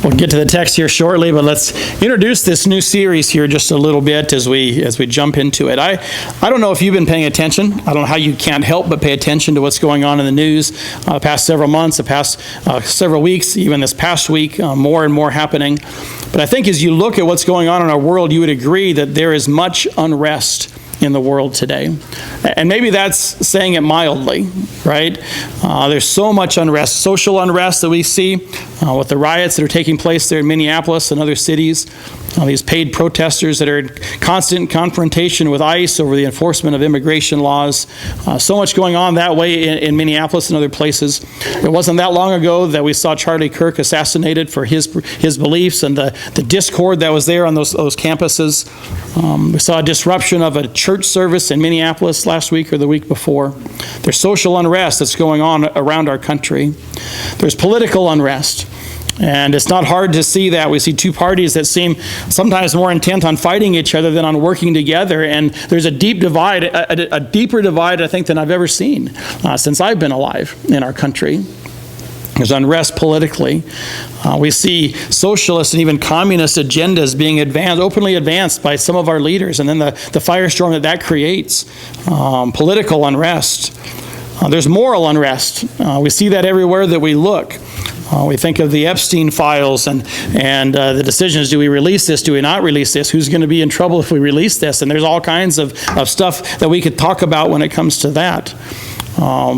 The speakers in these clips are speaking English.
We'll get to the text here shortly, but let's introduce this new series here just a little bit as we jump into it. I don't know if you've been paying attention. I don't know how you can't help but pay attention to what's going on in the news the past several months, the past several weeks, even this past week, more and more happening. But I think as you look at what's going on in our world, you would agree that there is much unrest in the world today. And maybe that's saying it mildly, right? There's so much unrest, social unrest that we see with the riots that are taking place there in Minneapolis and other cities. These paid protesters that are in constant confrontation with ICE over the enforcement of immigration laws. So much going on that way in Minneapolis and other places. It wasn't that long ago that we saw Charlie Kirk assassinated for his beliefs and the discord that was there on those campuses. We saw a disruption of a church service in Minneapolis last week or the week before. There's social unrest that's going on around our country. There's political unrest. And it's not hard to see that. We see two parties that seem sometimes more intent on fighting each other than on working together. And there's a deep divide, a deeper divide, I think, than I've ever seen since I've been alive in our country. There's unrest politically. We see socialist and even communist agendas being openly advanced by some of our leaders. And then the firestorm that creates, political unrest. There's moral unrest. We see that everywhere that we look. We think of the Epstein files and the decisions, do we release this, do we not release this, who's going to be in trouble if we release this, and there's all kinds of stuff that we could talk about when it comes to that.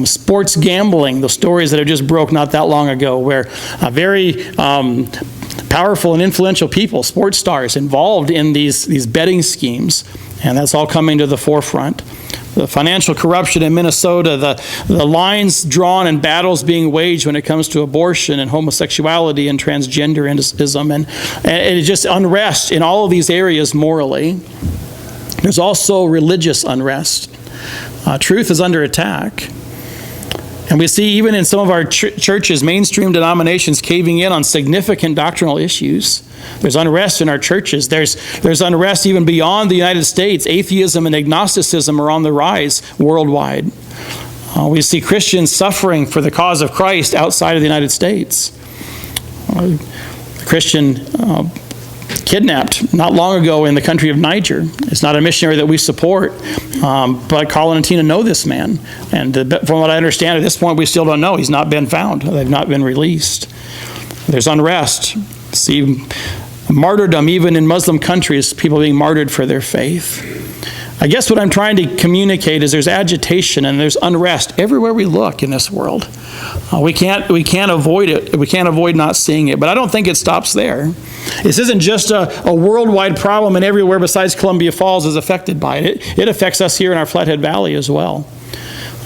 Sports gambling, the stories that have just broke not that long ago, where very powerful and influential people, sports stars, involved in these betting schemes, and that's all coming to the forefront. The financial corruption in Minnesota, the lines drawn and battles being waged when it comes to abortion and homosexuality and transgenderism, and it's just unrest in all of these areas morally. There's also religious unrest. Truth is under attack. And we see even in some of our churches, mainstream denominations caving in on significant doctrinal issues. There's unrest in our churches. There's unrest even beyond the United States. Atheism and agnosticism are on the rise worldwide. We see Christians suffering for the cause of Christ outside of the United States. A Christian kidnapped not long ago in the country of Niger. It's not a missionary that we support, but Colin and Tina know this man. And from what I understand, at this point, we still don't know. He's not been found. They've not been released. There's unrest. See martyrdom even in Muslim countries, people being martyred for their faith. I guess what I'm trying to communicate is there's agitation and there's unrest everywhere we look in this world. We can't avoid it. We can't avoid not seeing it. But I don't think it stops there. This isn't just a worldwide problem, and everywhere besides Columbia Falls is affected by it. It affects us here in our Flathead Valley as well.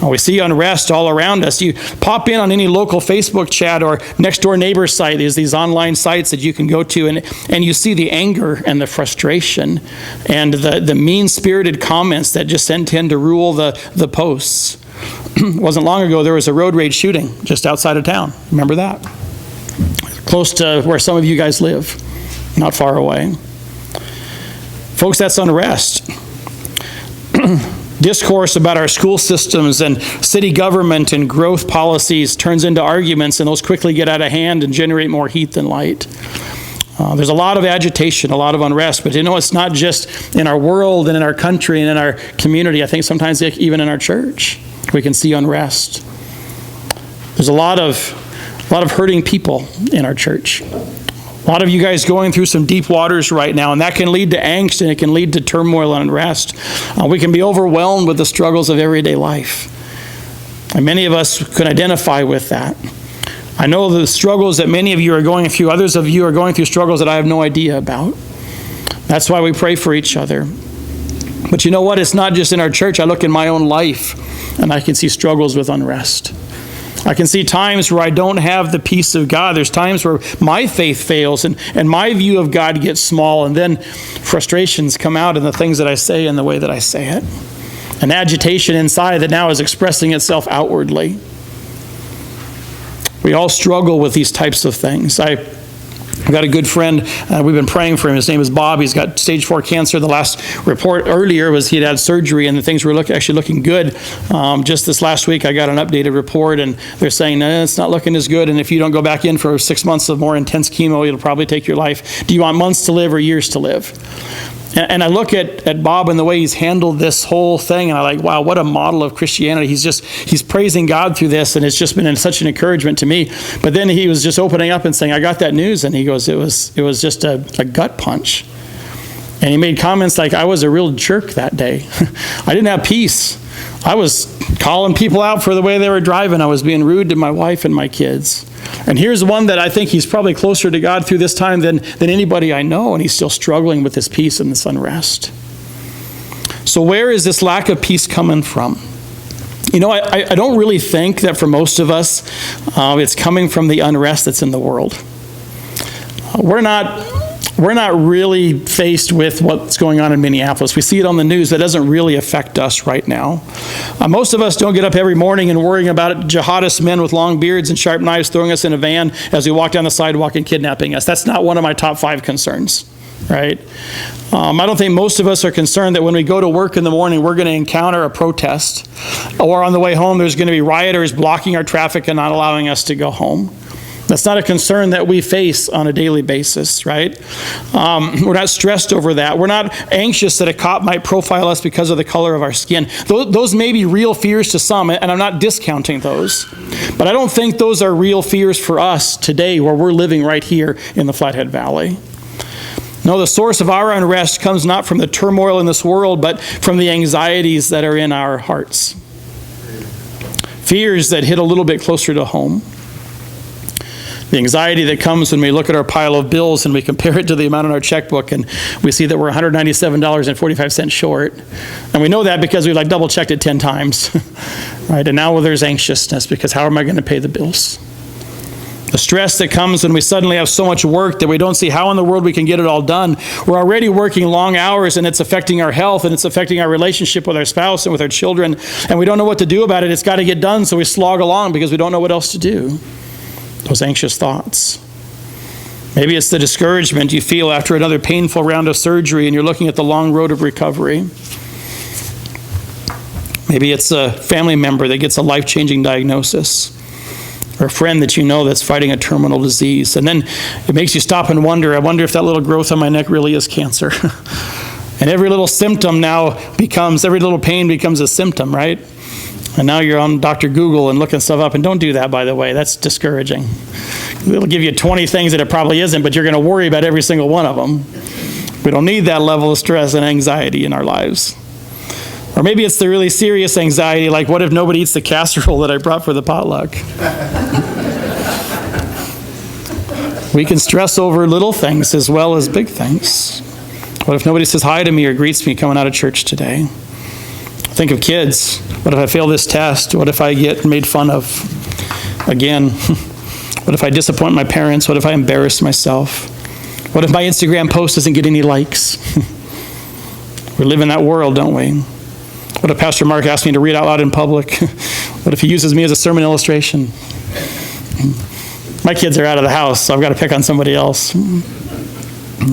We see unrest all around us. You pop in on any local Facebook chat or next door neighbor site. There's these online sites that you can go to, and you see the anger and the frustration and the mean-spirited comments that just tend to rule the posts. It wasn't long ago there was a road rage shooting just outside of town. Remember that? Close to where some of you guys live, not far away. Folks, that's unrest. Discourse about our school systems and city government and growth policies turns into arguments, and those quickly get out of hand and generate more heat than light. There's a lot of agitation, a lot of unrest, but it's not just in our world and in our country and in our community. I think sometimes even in our church, we can see unrest. There's a lot of hurting people in our church. A lot of you guys going through some deep waters right now, and that can lead to angst and it can lead to turmoil and unrest. We can be overwhelmed with the struggles of everyday life. And many of us can identify with that. I know the struggles that many of you are going through. Others of you are going through struggles that I have no idea about. That's why we pray for each other. But you know what? It's not just in our church. I look in my own life, and I can see struggles with unrest. I can see times where I don't have the peace of God. There's times where my faith fails and my view of God gets small, and then frustrations come out in the things that I say and the way that I say it. An agitation inside that now is expressing itself outwardly. We all struggle with these types of things. I I've got a good friend, we've been praying for him. His name is Bob. He's got stage 4 cancer. The last report earlier was he'd had surgery and the things were actually looking good. Just this last week, I got an updated report and they're saying, no, it's not looking as good. And if you don't go back in for 6 months of more intense chemo, it'll probably take your life. Do you want months to live or years to live? And I look at Bob and the way he's handled this whole thing, and I'm like, wow, what a model of Christianity. He's praising God through this, and it's just been such an encouragement to me. But then he was just opening up and saying, I got that news, and he goes, it was just a gut punch. And he made comments like, I was a real jerk that day. I didn't have peace. I was calling people out for the way they were driving. I was being rude to my wife and my kids. And here's one that I think he's probably closer to God through this time than anybody I know, and he's still struggling with this peace and this unrest. So where is this lack of peace coming from? You know, I don't really think that for most of us, it's coming from the unrest that's in the world. We're not really faced with what's going on in Minneapolis. We see it on the news. That doesn't really affect us right now. Most of us don't get up every morning and worrying about jihadist men with long beards and sharp knives throwing us in a van as we walk down the sidewalk and kidnapping us. That's not one of my top 5 concerns, right? I don't think most of us are concerned that when we go to work in the morning, we're going to encounter a protest, or on the way home, there's going to be rioters blocking our traffic and not allowing us to go home. That's not a concern that we face on a daily basis, right? We're not stressed over that. We're not anxious that a cop might profile us because of the color of our skin. Those may be real fears to some, and I'm not discounting those. But I don't think those are real fears for us today where we're living right here in the Flathead Valley. No, the source of our unrest comes not from the turmoil in this world, but from the anxieties that are in our hearts. Fears that hit a little bit closer to home. The anxiety that comes when we look at our pile of bills and we compare it to the amount in our checkbook and we see that we're $197.45 short. And we know that because we double checked it 10 times. Right? And now there's anxiousness because how am I going to pay the bills? The stress that comes when we suddenly have so much work that we don't see how in the world we can get it all done. We're already working long hours and it's affecting our health and it's affecting our relationship with our spouse and with our children. And we don't know what to do about it. It's got to get done, so we slog along because we don't know what else to do. Those anxious thoughts. Maybe it's the discouragement you feel after another painful round of surgery and you're looking at the long road of recovery. Maybe it's a family member that gets a life-changing diagnosis, or a friend that you know that's fighting a terminal disease. And then it makes you stop and wonder, I wonder if that little growth on my neck really is cancer. And every little symptom every little pain becomes a symptom, right? And now you're on Dr. Google and looking stuff up. And don't do that, by the way. That's discouraging. It'll give you 20 things that it probably isn't, but you're going to worry about every single one of them. We don't need that level of stress and anxiety in our lives. Or maybe it's the really serious anxiety, like what if nobody eats the casserole that I brought for the potluck? We can stress over little things as well as big things. What if nobody says hi to me or greets me coming out of church today? Think of kids. What if I fail this test? What if I get made fun of again? What if I disappoint my parents? What if I embarrass myself? What if my Instagram post doesn't get any likes? We live in that world, don't we? What if Pastor Mark asks me to read out loud in public? What if he uses me as a sermon illustration? My kids are out of the house, so I've got to pick on somebody else.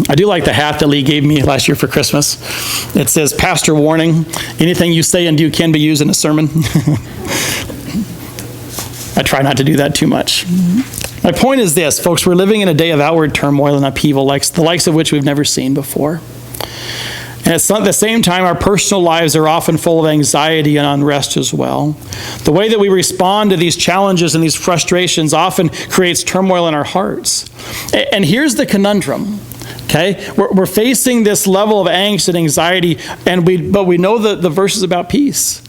I do like the hat that Lee gave me last year for Christmas. It says, Pastor warning, anything you say and do can be used in a sermon. I try not to do that too much. My point is this, folks, we're living in a day of outward turmoil and upheaval, the likes of which we've never seen before. And at the same time, our personal lives are often full of anxiety and unrest as well. The way that we respond to these challenges and these frustrations often creates turmoil in our hearts. And here's the conundrum. Okay, we're facing this level of angst and anxiety, but we know the verses about peace.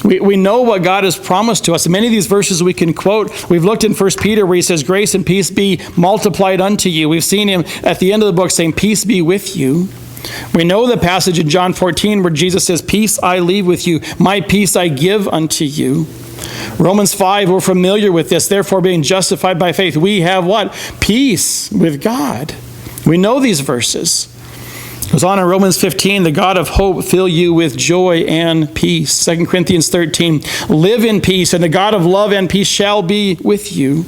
We know what God has promised to us. And many of these verses we can quote. We've looked in 1 Peter where he says, grace and peace be multiplied unto you. We've seen him at the end of the book saying, peace be with you. We know the passage in John 14 where Jesus says, peace I leave with you, my peace I give unto you. Romans 5, we're familiar with this. Therefore, being justified by faith, we have what? Peace with God. We know these verses. It goes on in Romans 15, the God of hope fill you with joy and peace. 2 Corinthians 13, live in peace, and the God of love and peace shall be with you.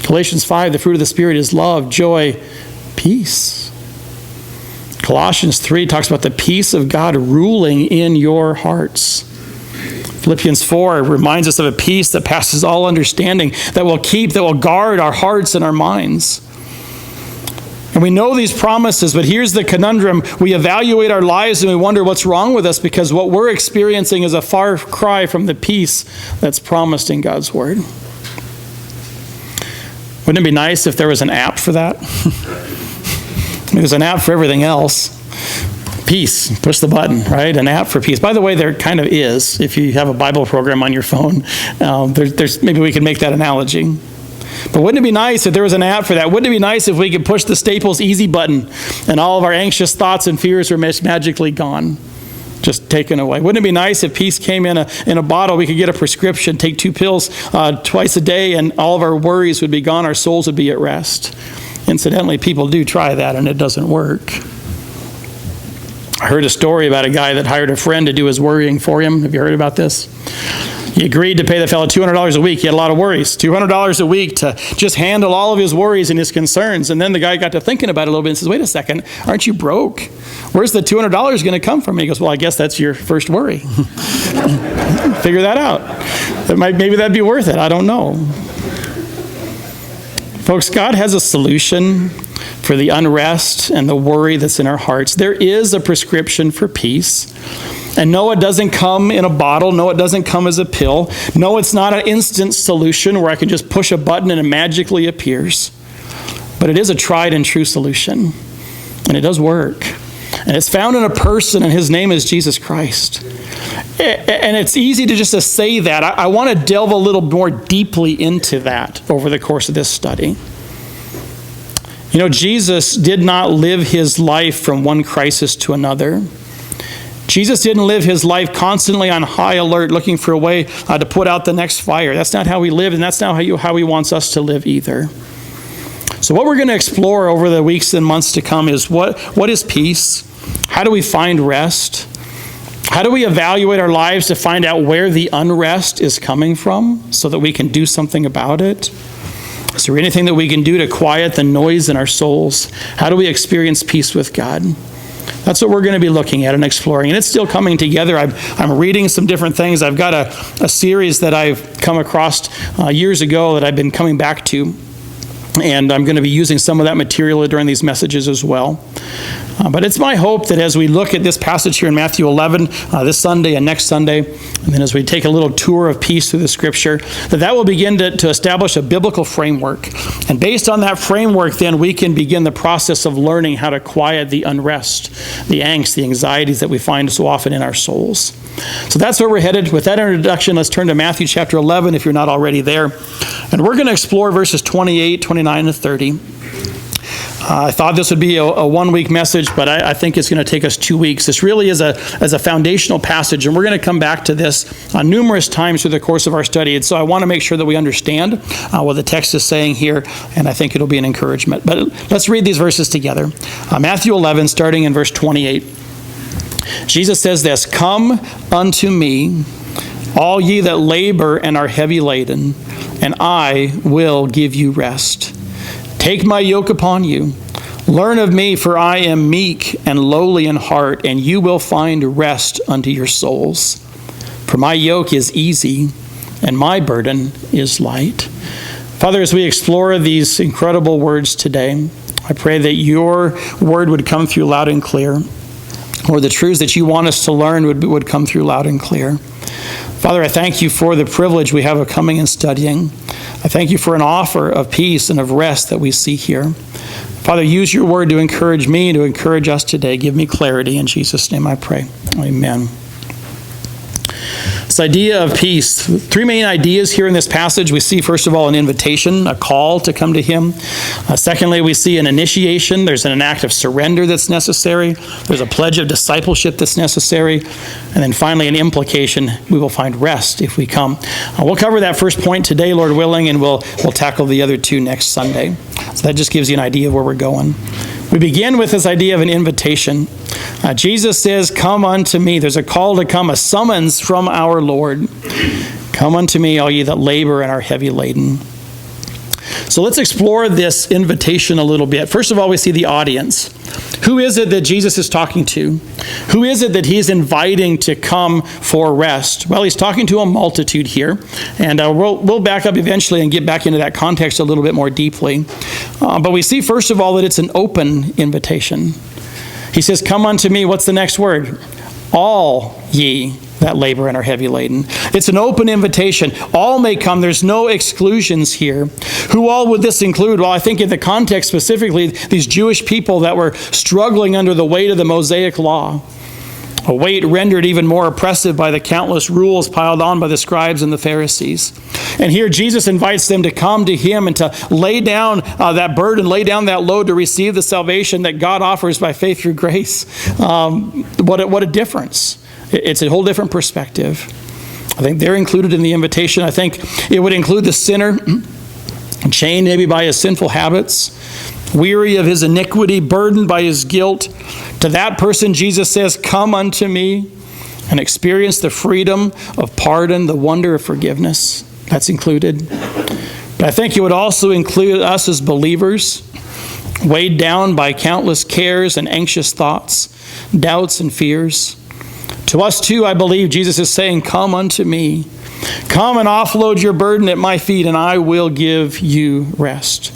Galatians 5, the fruit of the Spirit is love, joy, peace. Colossians 3 talks about the peace of God ruling in your hearts. Philippians 4 reminds us of a peace that passes all understanding, that will guard our hearts and our minds. And we know these promises, but here's the conundrum. We evaluate our lives and we wonder what's wrong with us because what we're experiencing is a far cry from the peace that's promised in God's Word. Wouldn't it be nice if there was an app for that? There's an app for everything else. Peace, push the button, right? An app for peace. By the way, there kind of is. If you have a Bible program on your phone, there's maybe we could make that analogy. But wouldn't it be nice if there was an app for that? Wouldn't it be nice if we could push the Staples easy button and all of our anxious thoughts and fears were magically gone, just taken away? Wouldn't it be nice if peace came in a bottle? We could get a prescription, take 2 pills twice a day, and all of our worries would be gone. Our souls would be at rest. Incidentally, people do try that, and it doesn't work. I heard a story about a guy that hired a friend to do his worrying for him. Have you heard about this? He agreed to pay the fellow $200 a week. He had a lot of worries. $200 a week to just handle all of his worries and his concerns. And then the guy got to thinking about it a little bit and says, wait a second, aren't you broke? Where's the $200 going to come from? And he goes, well, I guess that's your first worry. Figure that out. Maybe that'd be worth it. I don't know. Folks, God has a solution for the unrest and the worry that's in our hearts. There is a prescription for peace. And no, it doesn't come in a bottle. No, it doesn't come as a pill. No, it's not an instant solution where I can just push a button and it magically appears. But it is a tried and true solution. And it does work. And it's found in a person, and his name is Jesus Christ. And it's easy to just to say that. I want to delve a little more deeply into that over the course of this study. You know, Jesus did not live his life from one crisis to another. Jesus didn't live his life constantly on high alert, looking for a way to put out the next fire. That's not how he lived, and that's not how he wants us to live either. So what we're going to explore over the weeks and months to come is what is peace? How do we find rest? How do we evaluate our lives to find out where the unrest is coming from so that we can do something about it? Is there anything that we can do to quiet the noise in our souls? How do we experience peace with God? That's what we're going to be looking at and exploring. And it's still coming together. I'm reading some different things. I've got a series that I've come across years ago that I've been coming back to. And I'm going to be using some of that material during these messages as well. But it's my hope that as we look at this passage here in Matthew 11, this Sunday and next Sunday, and then as we take a little tour of peace through the Scripture, that will begin to establish a biblical framework. And based on that framework, then we can begin the process of learning how to quiet the unrest, the angst, the anxieties that we find so often in our souls. So that's where we're headed. With that introduction, let's turn to Matthew chapter 11 if you're not already there. And we're going to explore verses 28, 29, and 30. I thought this would be a one-week message, but I think it's going to take us 2 weeks. This really is a foundational passage, and we're going to come back to this numerous times through the course of our study. And so I want to make sure that we understand what the text is saying here, and I think it'll be an encouragement. But let's read these verses together. Matthew 11, starting in verse 28. Jesus says this, "Come unto me, all ye that labor and are heavy laden, and I will give you rest. Take my yoke upon you. Learn of me, for I am meek and lowly in heart, and you will find rest unto your souls. For my yoke is easy, and my burden is light." Father, as we explore these incredible words today, I pray that your word would come through loud and clear, or the truths that you want us to learn would come through loud and clear. Father, I thank you for the privilege we have of coming and studying. I thank you for an offer of peace and of rest that we see here. Father, use your word to encourage me, to encourage us today. Give me clarity. In Jesus' name I pray. Amen. This idea of peace. 3 main ideas here in this passage. We see, first of all, an invitation, a call to come to him. Secondly, we see an initiation. There's an act of surrender that's necessary. There's a pledge of discipleship that's necessary. And then finally, an implication. We will find rest if we come. We'll cover that first point today, Lord willing, and we'll tackle the other two next Sunday. So that just gives you an idea of where we're going. We begin with this idea of an invitation. Jesus says, "Come unto me." There's a call to come, a summons from our Lord. "Come unto me, all ye that labor and are heavy laden." So let's explore this invitation a little bit. First of all, we see the audience. Who is it that Jesus is talking to? Who is it that he's inviting to come for rest? Well, he's talking to a multitude here, and we'll back up eventually and get back into that context a little bit more deeply. But we see, first of all, that it's an open invitation. He says, come unto me. What's the next word? All ye that labor and are heavy laden. It's an open invitation. All may come. There's no exclusions here. Who all would this include? Well, I think in the context specifically, these Jewish people that were struggling under the weight of the Mosaic law, a weight rendered even more oppressive by the countless rules piled on by the scribes and the Pharisees. And here Jesus invites them to come to him and to lay down that burden, lay down that load to receive the salvation that God offers by faith through grace. What a difference. It's a whole different perspective. I think they're included in the invitation. I think it would include the sinner, chained maybe by his sinful habits, weary of his iniquity, burdened by his guilt. To that person, Jesus says, come unto me and experience the freedom of pardon, the wonder of forgiveness. That's included. But I think it would also include us as believers, weighed down by countless cares and anxious thoughts, doubts and fears. To us too, I believe Jesus is saying, come unto me. Come and offload your burden at my feet, and I will give you rest.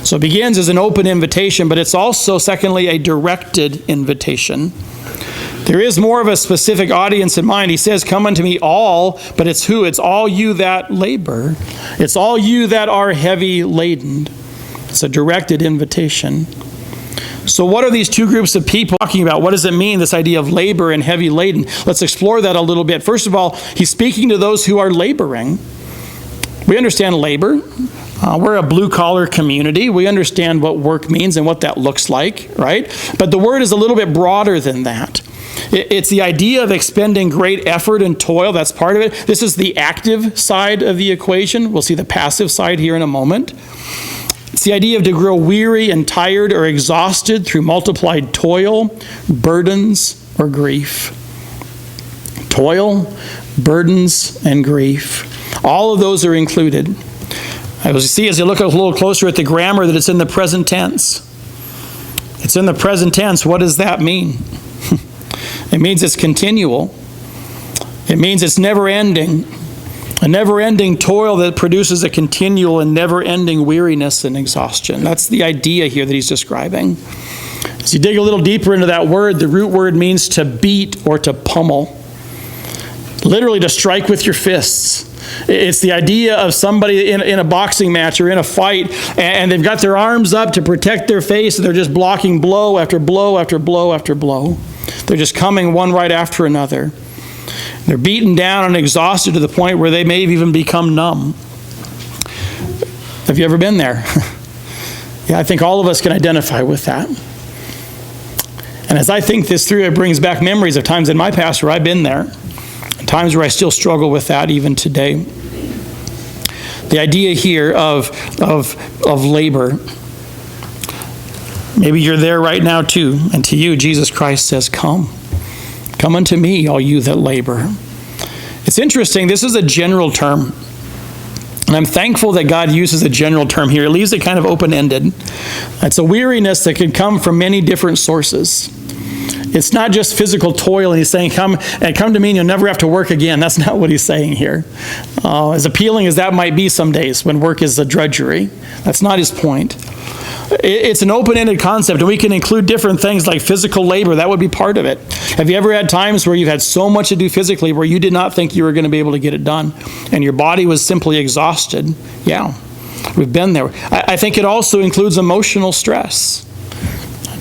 So it begins as an open invitation, but it's also, secondly, a directed invitation. There is more of a specific audience in mind. He says, come unto me all, but it's who? It's all you that labor. It's all you that are heavy laden. It's a directed invitation. So what are these two groups of people talking about? What does it mean, this idea of labor and heavy laden? Let's explore that a little bit. First of all, he's speaking to those who are laboring. We understand labor. We're a blue-collar community. We understand what work means and what that looks like, right? But the word is a little bit broader than that. It's the idea of expending great effort and toil. That's part of it. This is the active side of the equation. We'll see the passive side here in a moment. It's the idea of to grow weary and tired or exhausted through multiplied toil, burdens, or grief. Toil, burdens, and grief. All of those are included. As you see, as you look a little closer at the grammar, that it's in the present tense. It's in the present tense. What does that mean? It means it's continual. It means it's never-ending. A never-ending toil that produces a continual and never-ending weariness and exhaustion. That's the idea here that he's describing. As you dig a little deeper into that word, the root word means to beat or to pummel. Literally to strike with your fists. It's the idea of somebody in a boxing match or in a fight, and they've got their arms up to protect their face, and they're just blocking blow after blow after blow after blow. They're just coming one right after another. They're beaten down and exhausted to the point where they may even become numb. Have you ever been there? Yeah, I think all of us can identify with that. And as I think this through, it brings back memories of times in my past where I've been there, times where I still struggle with that even today. The idea here of labor. Maybe you're there right now too, and to you, Jesus Christ says, come. Come unto me, all you that labor. It's interesting, this is a general term. And I'm thankful that God uses a general term here. It leaves it kind of open-ended. It's a weariness that can come from many different sources. It's not just physical toil, and he's saying, come to me and you'll never have to work again. That's not what he's saying here. As appealing as that might be some days when work is a drudgery, that's not his point. It's an open-ended concept, and we can include different things like physical labor. That would be part of it. Have you ever had times where you've had so much to do physically where you did not think you were going to be able to get it done, and your body was simply exhausted? Yeah, we've been there. I think it also includes emotional stress.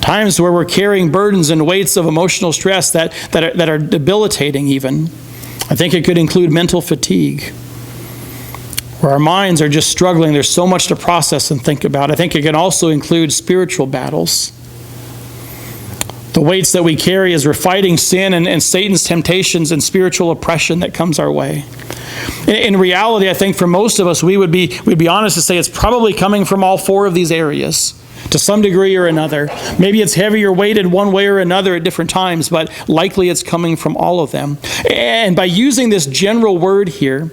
Times where we're carrying burdens and weights of emotional stress that are debilitating even. I think it could include mental fatigue, where our minds are just struggling. There's so much to process and think about. I think it can also include spiritual battles. The weights that we carry as we're fighting sin and Satan's temptations and spiritual oppression that comes our way. In reality, I think for most of us, we'd be honest to say it's probably coming from all four of these areas to some degree or another. Maybe it's heavier weighted one way or another at different times, but likely it's coming from all of them. And by using this general word here,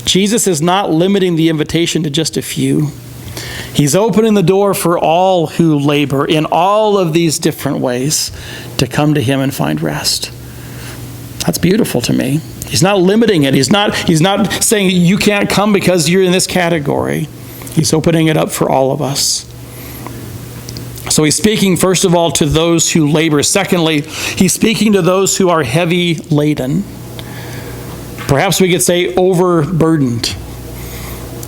Jesus is not limiting the invitation to just a few. He's opening the door for all who labor in all of these different ways to come to him and find rest. That's beautiful to me. He's not limiting it. He's not saying you can't come because you're in this category. He's opening it up for all of us. So he's speaking, first of all, to those who labor. Secondly, he's speaking to those who are heavy laden. Perhaps we could say overburdened.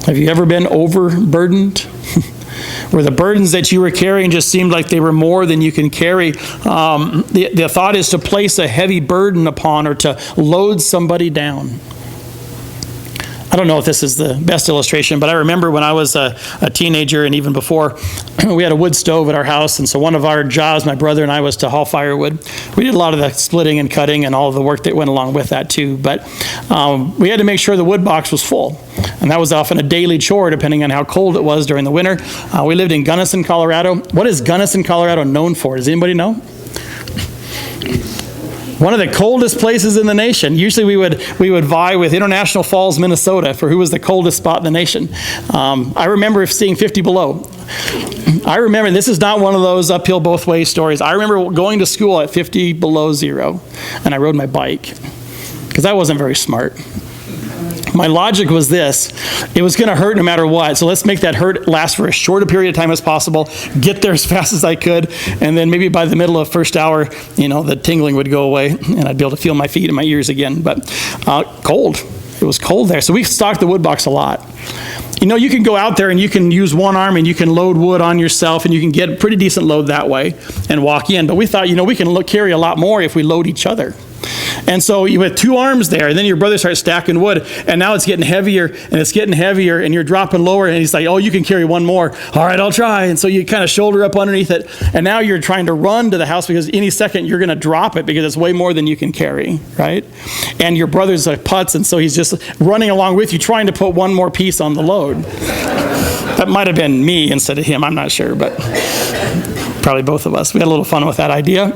Have you ever been overburdened? Where the burdens that you were carrying just seemed like they were more than you can carry. The thought is to place a heavy burden upon or to load somebody down. I don't know if this is the best illustration, but I remember when I was a teenager and even before, we had a wood stove at our house, and so one of our jobs, my brother and I, was to haul firewood. We did a lot of the splitting and cutting and all of the work that went along with that too, but we had to make sure the wood box was full, and that was often a daily chore depending on how cold it was during the winter. We lived in Gunnison, Colorado. What is Gunnison, Colorado known for? Does anybody know? One of the coldest places in the nation. Usually we would vie with International Falls, Minnesota for who was the coldest spot in the nation. I remember seeing 50 below. I remember, this is not one of those uphill both ways stories. I remember going to school at 50 below zero, and I rode my bike because I wasn't very smart. My logic was this: it was going to hurt no matter what, so let's make that hurt last for as short a period of time as possible, get there as fast as I could, and then maybe by the middle of the first hour, the tingling would go away, and I'd be able to feel my feet and my ears again. But cold. It was cold there, so we stocked the wood box a lot. You can go out there and you can use one arm and you can load wood on yourself, and you can get a pretty decent load that way and walk in. But we thought, we can carry a lot more if we load each other. And so you had two arms there, and then your brother starts stacking wood, and now it's getting heavier, and you're dropping lower, and he's like, oh, you can carry one more. All right, I'll try. And so you kind of shoulder up underneath it, and now you're trying to run to the house because any second you're going to drop it because it's way more than you can carry, right? And your brother's a putz, and so he's just running along with you, trying to put one more piece on the load. That might have been me instead of him, I'm not sure, but probably both of us. We had a little fun with that idea.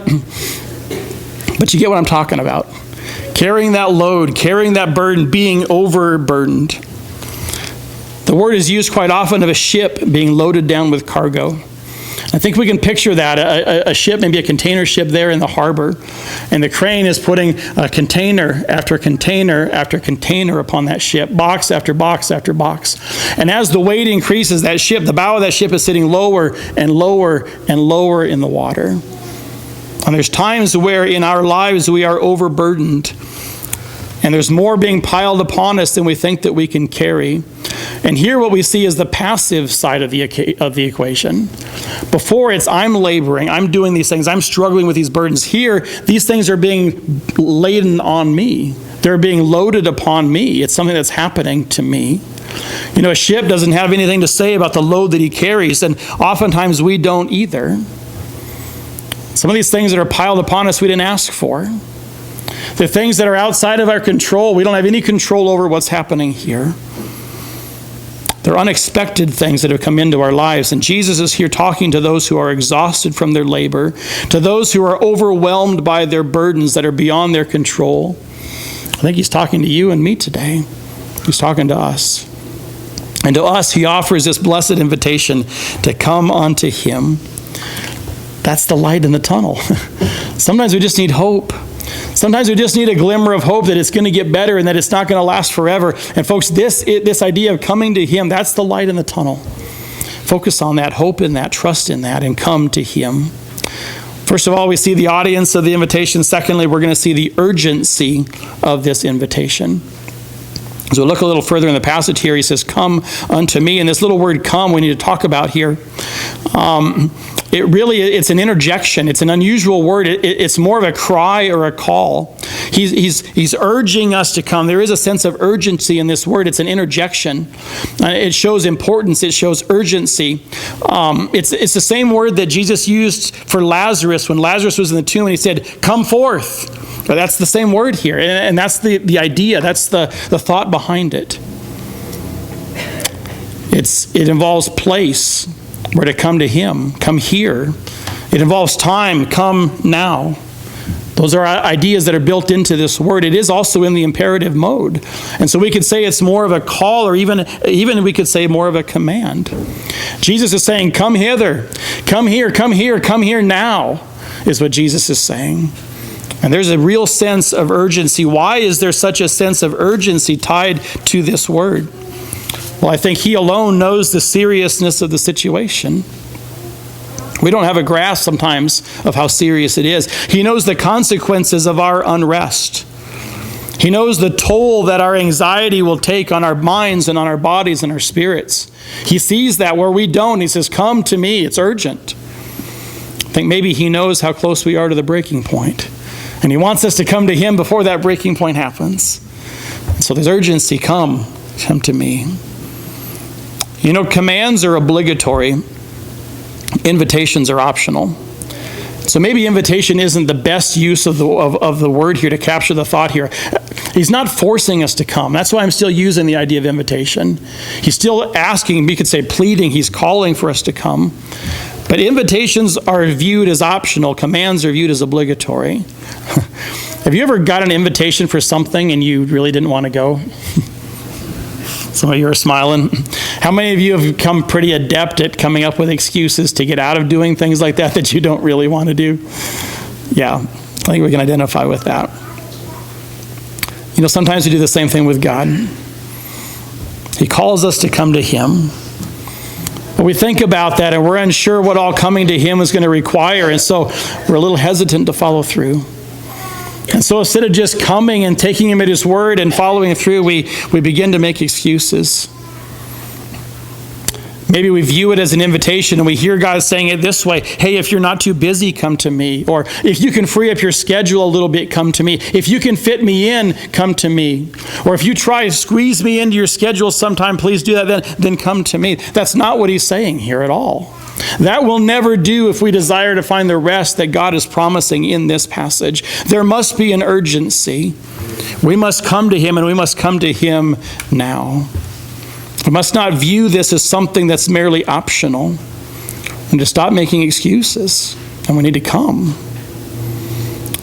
But you get what I'm talking about. Carrying that load, carrying that burden, being overburdened. The word is used quite often of a ship being loaded down with cargo. I think we can picture that, a ship, maybe a container ship there in the harbor, and the crane is putting a container after container after container upon that ship, box after box after box. And as the weight increases, the bow of that ship is sitting lower and lower and lower in the water. And there's times where in our lives we are overburdened, and there's more being piled upon us than we think that we can carry. And here what we see is the passive side of the equation. Before it's I'm laboring, I'm doing these things, I'm struggling with these burdens. Here, these things are being laden on me. They're being loaded upon me. It's something that's happening to me. A ship doesn't have anything to say about the load that he carries, and oftentimes we don't either. Some of these things that are piled upon us we didn't ask for. The things that are outside of our control, we don't have any control over what's happening here. They're unexpected things that have come into our lives. And Jesus is here talking to those who are exhausted from their labor, to those who are overwhelmed by their burdens that are beyond their control. I think he's talking to you and me today. He's talking to us. And to us, he offers this blessed invitation to come unto him. That's the light in the tunnel. Sometimes we just need hope. Sometimes we just need a glimmer of hope that it's going to get better and that it's not going to last forever. And folks, this idea of coming to him, that's the light in the tunnel. Focus on that, hope in that, trust in that, and come to him. First of all, we see the audience of the invitation. Secondly, we're going to see the urgency of this invitation. As we look a little further in the passage here, he says, come unto me. And this little word come we need to talk about here. It's an interjection. It's an unusual word. It's more of a cry or a call. He's urging us to come. There is a sense of urgency in this word. It's an interjection. It shows importance. It shows urgency. It's the same word that Jesus used for Lazarus when Lazarus was in the tomb and he said, come forth. But that's the same word here. And that's the idea. That's the thought behind it. It involves place. We're to come to him. Come here. It involves time. Come now. Those are ideas that are built into this word. It is also in the imperative mode. And so we could say it's more of a call, or even we could say more of a command. Jesus is saying, come hither, come here, come here, come here now, is what Jesus is saying. And there's a real sense of urgency. Why is there such a sense of urgency tied to this word? Well, I think he alone knows the seriousness of the situation. We don't have a grasp sometimes of how serious it is. He knows the consequences of our unrest. He knows the toll that our anxiety will take on our minds and on our bodies and our spirits. He sees that where we don't. He says, come to me. It's urgent. I think maybe he knows how close we are to the breaking point. And he wants us to come to him before that breaking point happens. And so there's urgency. Come to me. You know, commands are obligatory. Invitations are optional. So maybe invitation isn't the best use of the word here to capture the thought here. He's not forcing us to come. That's why I'm still using the idea of invitation. He's still asking, we could say pleading, he's calling for us to come. But invitations are viewed as optional. Commands are viewed as obligatory. Have you ever got an invitation for something and you really didn't want to go? Some of you are smiling. How many of you have become pretty adept at coming up with excuses to get out of doing things like that you don't really want to do? Yeah, I think we can identify with that. You know, sometimes we do the same thing with God. He calls us to come to him. But we think about that and we're unsure what all coming to him is going to require, and so we're a little hesitant to follow through. And so instead of just coming and taking him at his word and following through, we begin to make excuses. Maybe we view it as an invitation and we hear God saying it this way: hey, if you're not too busy, come to me. Or if you can free up your schedule a little bit, come to me. If you can fit me in, come to me. Or if you try to squeeze me into your schedule sometime, please do that, then come to me. That's not what he's saying here at all. That will never do if we desire to find the rest that God is promising in this passage. There must be an urgency. We must come to him, and we must come to him now. We must not view this as something that's merely optional, and to stop making excuses, and we need to come.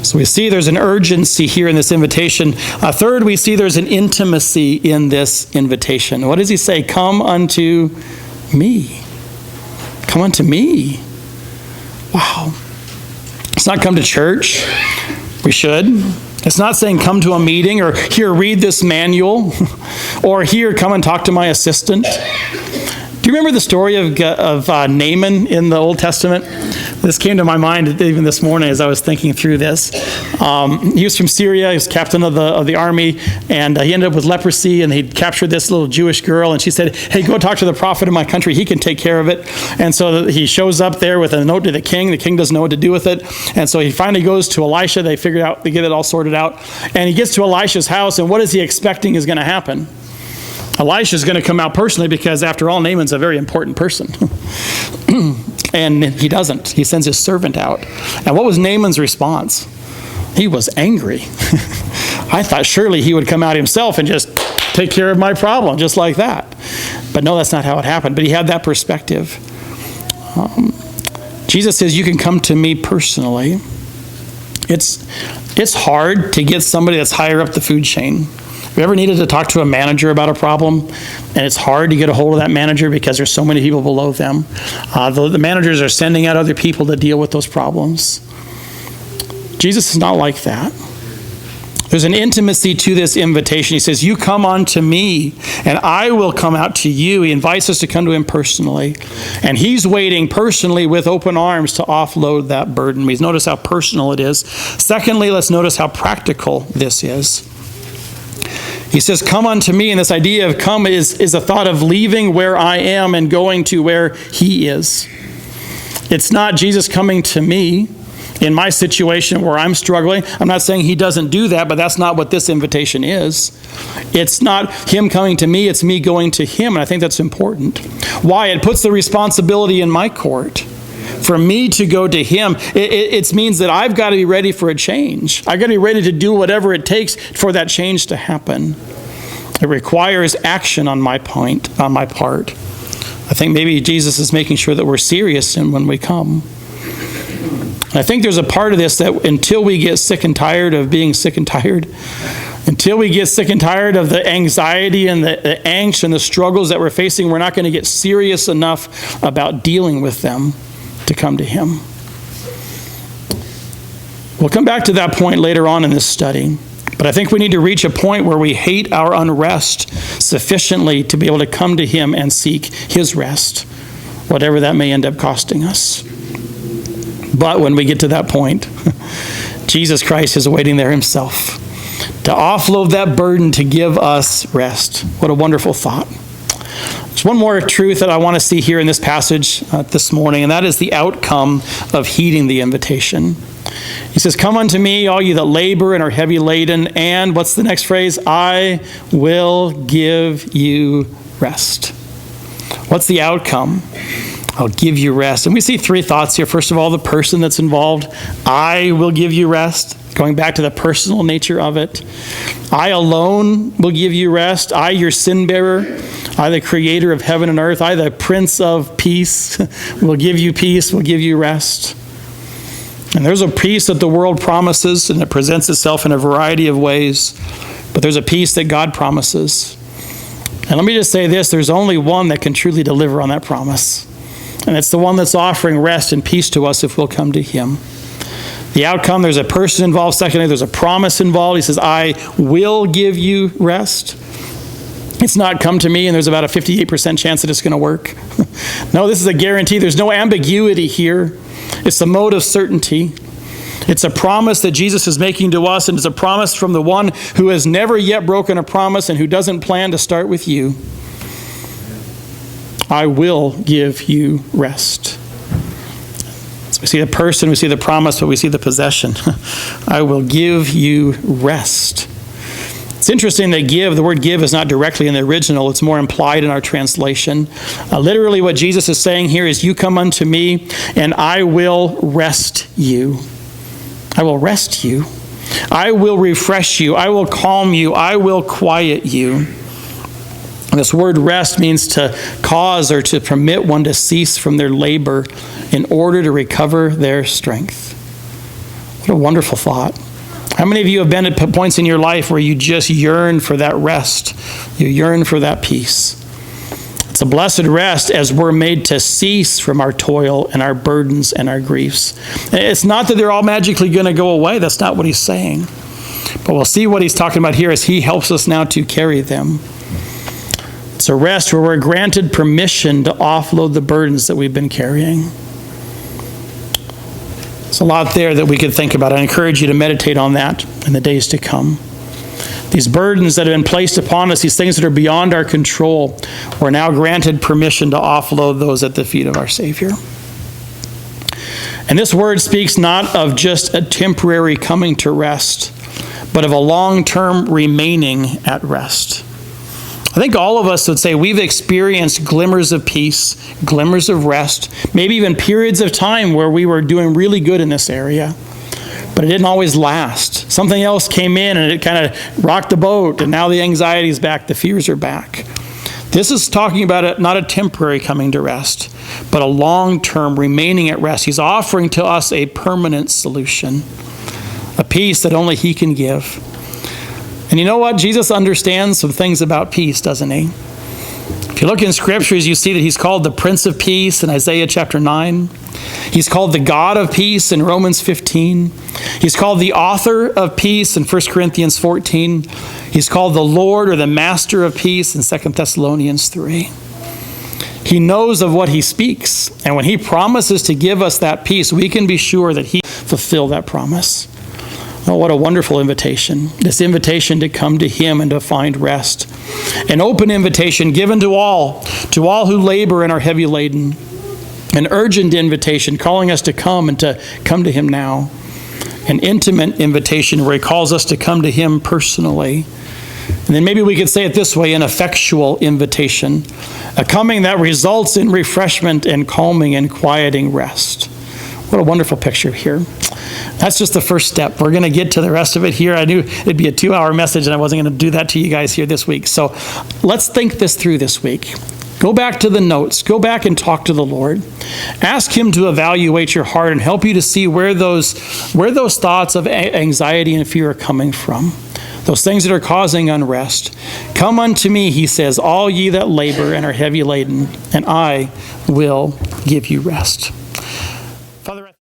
So we see there's an urgency here in this invitation. Third, we see there's an intimacy in this invitation. What does he say? Come unto me. Come unto me. Wow. It's not come to church. We should. It's not saying come to a meeting, or here, read this manual, or here, come and talk to my assistant. Do you remember the story of Naaman in the Old Testament? This came to my mind even this morning as I was thinking through this. He was from Syria. He was captain of the army, and he ended up with leprosy, and he captured this little Jewish girl, and she said, hey, go talk to the prophet of my country. He can take care of it. And so he shows up there with a note to the king. The king doesn't know what to do with it. And so he finally goes to Elisha. They get it all sorted out. And he gets to Elisha's house, and what is he expecting is going to happen? Elisha's going to come out personally, because after all, Naaman's a very important person. And he doesn't. He sends his servant out. And what was Naaman's response? He was angry. I thought surely he would come out himself and just take care of my problem, just like that. But no, that's not how it happened. But he had that perspective. Jesus says, you can come to me personally. It's hard to get somebody that's higher up the food chain. Have you ever needed to talk to a manager about a problem, and it's hard to get a hold of that manager because there's so many people below them? The managers are sending out other people to deal with those problems. Jesus is not like that. There's an intimacy to this invitation. He says, you come unto me, and I will come out to you. He invites us to come to him personally. And he's waiting personally with open arms to offload that burden. Please notice how personal it is. Secondly, let's notice how practical this is. He says, come unto me, and this idea of come is a thought of leaving where I am and going to where he is. It's not Jesus coming to me in my situation where I'm struggling. I'm not saying he doesn't do that, but that's not what this invitation is. It's not him coming to me, it's me going to him, and I think that's important. Why? It puts the responsibility in my court. For me to go to him, it means that I've got to be ready for a change. I've got to be ready to do whatever it takes for that change to happen. It requires action on my part. I think maybe Jesus is making sure that we're serious when we come. And I think there's a part of this that until we get sick and tired of being sick and tired, until we get sick and tired of the anxiety and the angst and the struggles that we're facing, we're not going to get serious enough about dealing with them to come to him. We'll come back to that point later on in this study. But I think we need to reach a point where we hate our unrest sufficiently to be able to come to him and seek his rest, whatever that may end up costing us. But when we get to that point, Jesus Christ is waiting there himself to offload that burden to give us rest. What a wonderful thought. There's one more truth that I want to see here in this passage this morning, and that is the outcome of heeding the invitation. He says, "Come unto me, all you that labor and are heavy laden, and," what's the next phrase? "I will give you rest." What's the outcome? I'll give you rest. And we see three thoughts here. First of all, the person that's involved. I will give you rest. Going back to the personal nature of it. I alone will give you rest. I, your sin bearer. I, the creator of heaven and earth. I, the Prince of Peace, will give you peace, will give you rest. And there's a peace that the world promises, and it presents itself in a variety of ways. But there's a peace that God promises. And let me just say this, there's only one that can truly deliver on that promise. And it's the one that's offering rest and peace to us if we'll come to him. The outcome, there's a person involved. Secondly, there's a promise involved. He says, I will give you rest. It's not come to me and there's about a 58% chance that it's going to work. No, this is a guarantee. There's no ambiguity here. It's the mode of certainty. It's a promise that Jesus is making to us, and it's a promise from the one who has never yet broken a promise and who doesn't plan to start with you. I will give you rest. So we see the person, we see the promise, but we see the possession. I will give you rest. It's interesting that the word give is not directly in the original. It's more implied in our translation. Literally what Jesus is saying here is, you come unto me and I will rest you. I will rest you. I will refresh you. I will calm you. I will quiet you. And this word rest means to cause or to permit one to cease from their labor in order to recover their strength. What a wonderful thought. How many of you have been at points in your life where you just yearn for that rest? You yearn for that peace. It's a blessed rest as we're made to cease from our toil and our burdens and our griefs. It's not that they're all magically going to go away. That's not what he's saying. But we'll see what he's talking about here as he helps us now to carry them. It's a rest where we're granted permission to offload the burdens that we've been carrying. There's a lot there that we could think about. I encourage you to meditate on that in the days to come. These burdens that have been placed upon us, these things that are beyond our control, we're now granted permission to offload those at the feet of our Savior. And this word speaks not of just a temporary coming to rest, but of a long-term remaining at rest. I think all of us would say we've experienced glimmers of peace, glimmers of rest, maybe even periods of time where we were doing really good in this area, but it didn't always last. Something else came in and it kind of rocked the boat, and now the anxiety is back, the fears are back. This is talking about not a temporary coming to rest, but a long-term remaining at rest. He's offering to us a permanent solution, a peace that only he can give. And you know what? Jesus understands some things about peace, doesn't he? If you look in scriptures, you see that he's called the Prince of Peace in Isaiah chapter 9. He's called the God of peace in Romans 15. He's called the author of peace in 1 Corinthians 14. He's called the Lord or the Master of peace in 2 Thessalonians 3. He knows of what he speaks. And when he promises to give us that peace, we can be sure that he will fulfill that promise. Oh, what a wonderful invitation. This invitation to come to him and to find rest. An open invitation given to all who labor and are heavy laden. An urgent invitation calling us to come and to come to him now. An intimate invitation where he calls us to come to him personally. And then maybe we could say it this way, an effectual invitation. A coming that results in refreshment and calming and quieting rest. What a wonderful picture here. That's just the first step. We're going to get to the rest of it here. I knew it'd be a 2-hour message and I wasn't going to do that to you guys here this week. So let's think this through this week. Go back to the notes. Go back and talk to the Lord. Ask him to evaluate your heart and help you to see where those thoughts of anxiety and fear are coming from. Those things that are causing unrest. Come unto me, he says, all ye that labor and are heavy laden, and I will give you rest.